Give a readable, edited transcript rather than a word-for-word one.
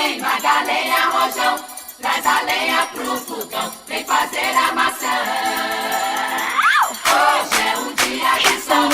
Vem, Magalenha, Rojão, traz a lenha pro fogão, vem fazer a maçã. Hoje é um dia de sol,